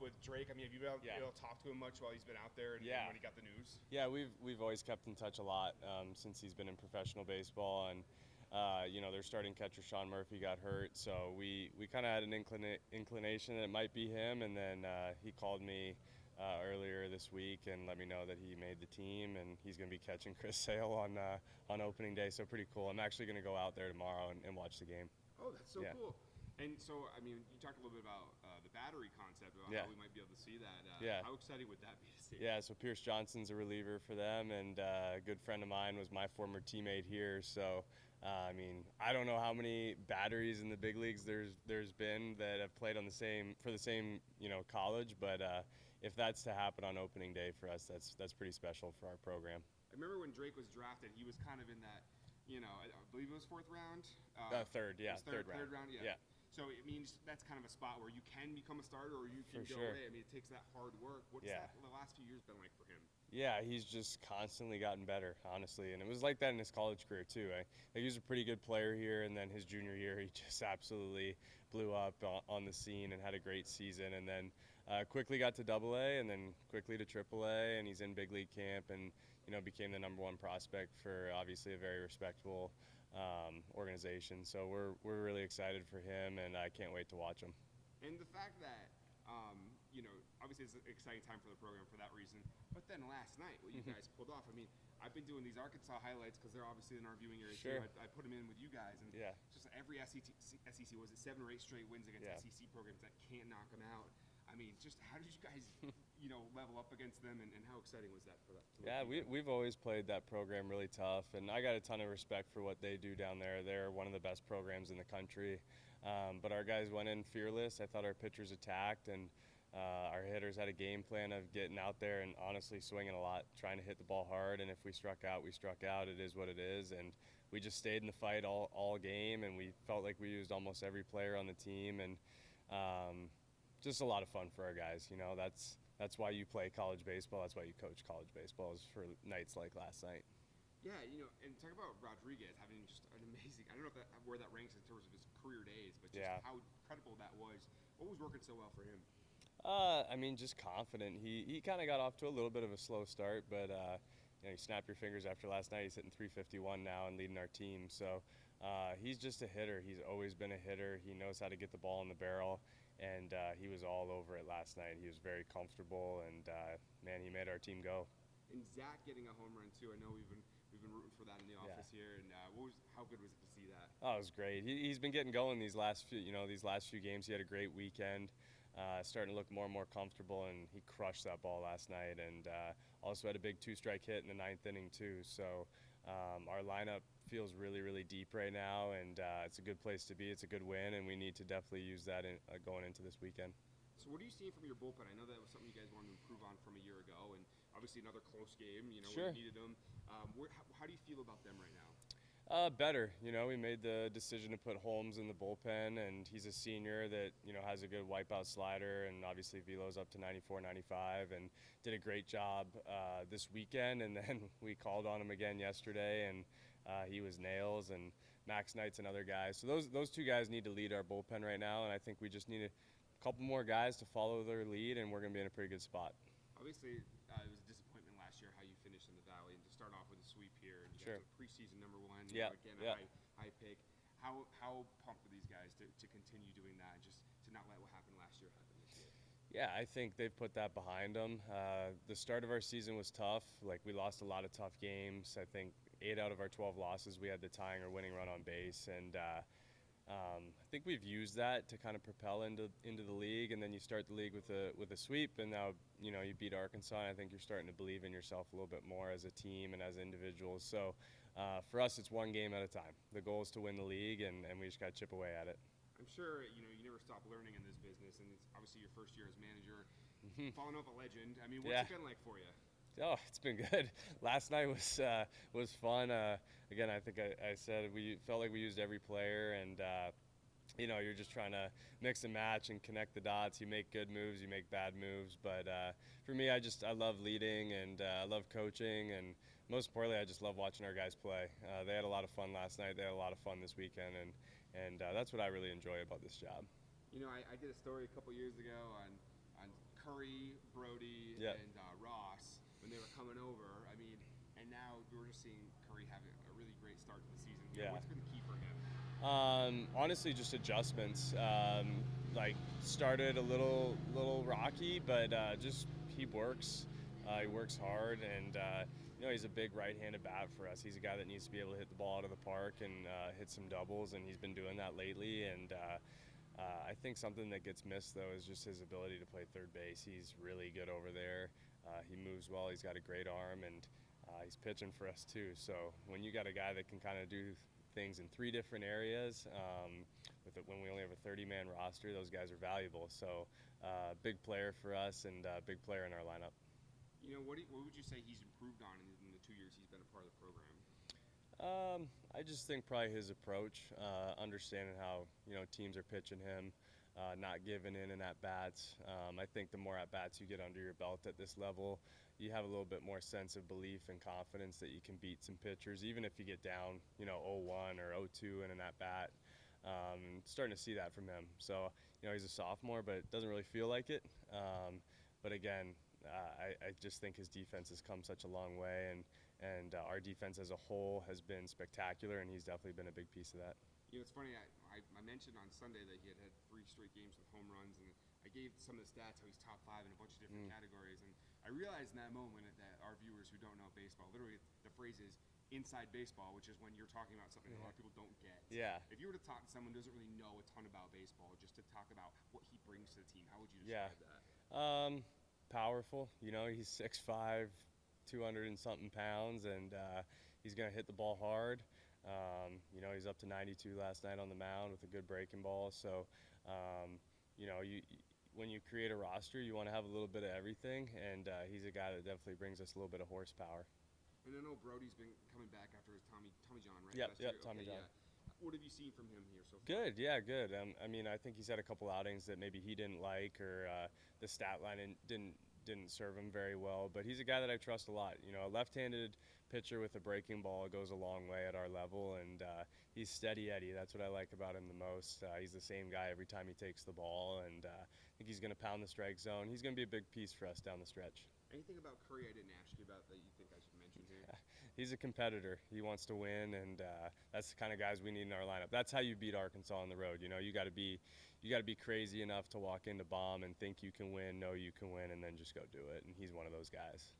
with Drake. I mean, have you been able to talk to him much while he's been out there and when he got the news? Yeah, we've always kept in touch a lot since he's been in professional baseball, and their starting catcher Sean Murphy got hurt, so we kind of had an inclination that it might be him, and then he called me earlier this week and let me know that he made the team and he's going to be catching Chris Sale on opening day. So pretty cool. I'm actually going to go out there tomorrow and watch the game. Oh, that's so cool. And so, I mean, you talked a little bit about the battery concept, about how we might be able to see that. How exciting would that be to see? Yeah, so Pierce Johnson's a reliever for them, and a good friend of mine was my former teammate here. So, I mean, I don't know how many batteries in the big leagues there's been that have played on the same college, but if that's to happen on opening day for us, that's pretty special for our program. I remember when Drake was drafted, he was kind of in that, I believe it was fourth round. Third round. Yeah. So it means that's kind of a spot where you can become a starter or you can go away. I mean, it takes that hard work. What's that the last few years been like for him? Yeah, he's just constantly gotten better, honestly. And it was like that in his college career, too. He was a pretty good player here, and then his junior year, he just absolutely blew up on the scene and had a great season. And then quickly got to Double-A and then quickly to Triple-A, and he's in big league camp and, became the #1 prospect for obviously a very respectable organization. So we're really excited for him, and I can't wait to watch him. And the fact that, obviously it's an exciting time for the program for that reason. But then last night, what you guys pulled off, I mean, I've been doing these Arkansas highlights because they're obviously in our viewing area too. I put them in with you guys, and just every SEC was it 7 or 8 straight wins against SEC programs that can't knock them out. I mean, just how did you guys, level up against them, and how exciting was that for that? Yeah, we've always played that program really tough, and I got a ton of respect for what they do down there. They're one of the best programs in the country, but our guys went in fearless. I thought our pitchers attacked, and our hitters had a game plan of getting out there and honestly swinging a lot, trying to hit the ball hard, and if we struck out, we struck out. It is what it is, and we just stayed in the fight all game, and we felt like we used almost every player on the team, and just a lot of fun for our guys. That's why you play college baseball. That's why you coach college baseball, is for nights like last night. Yeah, and talk about Rodriguez having just an amazing, I don't know where that ranks in terms of his career days, but just how incredible that was. What was working so well for him? I mean, just confident. He kind of got off to a little bit of a slow start, but you snap your fingers after last night. He's hitting 351 now and leading our team. So he's just a hitter. He's always been a hitter. He knows how to get the ball in the barrel, and he was all over it last night. He was very comfortable, and man, he made our team go. And Zach getting a home run too. I know we've been rooting for that in the office here. And how good was it to see that? Oh, it was great. He's been getting going these last few games. He had a great weekend. Starting to look more and more comfortable, and he crushed that ball last night, and also had a big 2-strike hit in the 9th inning too. So our lineup feels really, really deep right now, and it's a good place to be. It's a good win, and we need to definitely use that going into this weekend. So what are you seeing from your bullpen? I know that was something you guys wanted to improve on from a year ago, and obviously another close game, where you needed them. How do you feel about them right now? Better. We made the decision to put Holmes in the bullpen, and he's a senior that, has a good wipeout slider, and obviously velo's up to 94, 95, and did a great job this weekend. And then we called on him again yesterday, and he was nails, and Max Knight's another guy. So those two guys need to lead our bullpen right now, and I think we just need a couple more guys to follow their lead, and we're going to be in a pretty good spot. Obviously, it was a disappointment last year how you finished in the Valley, and to start off with a sweep here, and you got to preseason #1, again, a high pick. How pumped are these guys to continue doing that, and just to not let what happened last year happen this year? Yeah, I think they've put that behind them. The start of our season was tough. We lost a lot of tough games. I think 8 out of our 12 losses, we had the tying or winning run on base, and I think we've used that to kind of propel into the league, and then you start the league with a sweep, and now you beat Arkansas, and I think you're starting to believe in yourself a little bit more as a team and as individuals. So for us, it's one game at a time. The goal is to win the league, and we just got to chip away at it. I'm sure you never stop learning in this business, and it's obviously your first year as manager, following up a legend. I mean, what's it been like for you? Oh, it's been good. Last night was fun. Again, I think I said we felt like we used every player, and you're just trying to mix and match and connect the dots. You make good moves, you make bad moves. But for me, I love leading, and I love coaching, and most importantly, I just love watching our guys play. They had a lot of fun last night. They had a lot of fun this weekend, and that's what I really enjoy about this job. I did a story a couple years ago on Yep. and Ross when they were coming over. I mean, and now we're just seeing Curry having a really great start to the season. Yeah. What's been the key for him? Honestly, just adjustments. Like started a little rocky, but just he works. He works hard, and he's a big right-handed bat for us. He's a guy that needs to be able to hit the ball out of the park and hit some doubles, and he's been doing that lately. And I think something that gets missed though is just his ability to play third base. He's really good over there. He moves well. He's got a great arm, and he's pitching for us too. So when you got a guy that can kind of do things in 3 different areas, when we only have a 30-man roster, those guys are valuable. So big player for us and big player in our lineup. What would you say he's improved on in the 2 years he's been a part of the program? I just think probably his approach, understanding how teams are pitching him, not giving in at bats. I think the more at bats you get under your belt at this level, you have a little bit more sense of belief and confidence that you can beat some pitchers, even if you get down 0-1 or 0-2 in an at bat. Starting to see that from him. So he's a sophomore, but it doesn't really feel like it. But again, I just think his defense has come such a long way, and our defense as a whole has been spectacular, and he's definitely been a big piece of that. It's funny, I mentioned on Sunday that he had 3 straight games with home runs, and I gave some of the stats how he's top 5 in a bunch of different categories, and I realized in that moment that our viewers who don't know baseball, literally the phrase is inside baseball, which is when you're talking about something that a lot of people don't get. Yeah. If you were to talk to someone who doesn't really know a ton about baseball, just to talk about what he brings to the team, how would you describe that? Powerful. He's 6'5", 200 and something pounds, and he's going to hit the ball hard. He's up to 92 last night on the mound with a good breaking ball. So, when you create a roster, you want to have a little bit of everything, and he's a guy that definitely brings us a little bit of horsepower. And I know Brody's been coming back after his Tommy John, right? Yep, Tommy John. Yeah. What have you seen from him here so far? Good, yeah, good. I think he's had a couple outings that maybe he didn't like, or the stat line didn't serve him very well. But he's a guy that I trust a lot. A left-handed pitcher with a breaking ball goes a long way at our level, and he's steady Eddie. That's what I like about him the most. He's the same guy every time he takes the ball, and I think he's going to pound the strike zone. He's going to be a big piece for us down the stretch. Anything about Curry I didn't ask you about that you think I should mention here? He's a competitor. He wants to win, and that's the kind of guys we need in our lineup. That's how you beat Arkansas on the road. You got to be crazy enough to walk into bomb and think you can win, know you can win, and then just go do it. And he's one of those guys.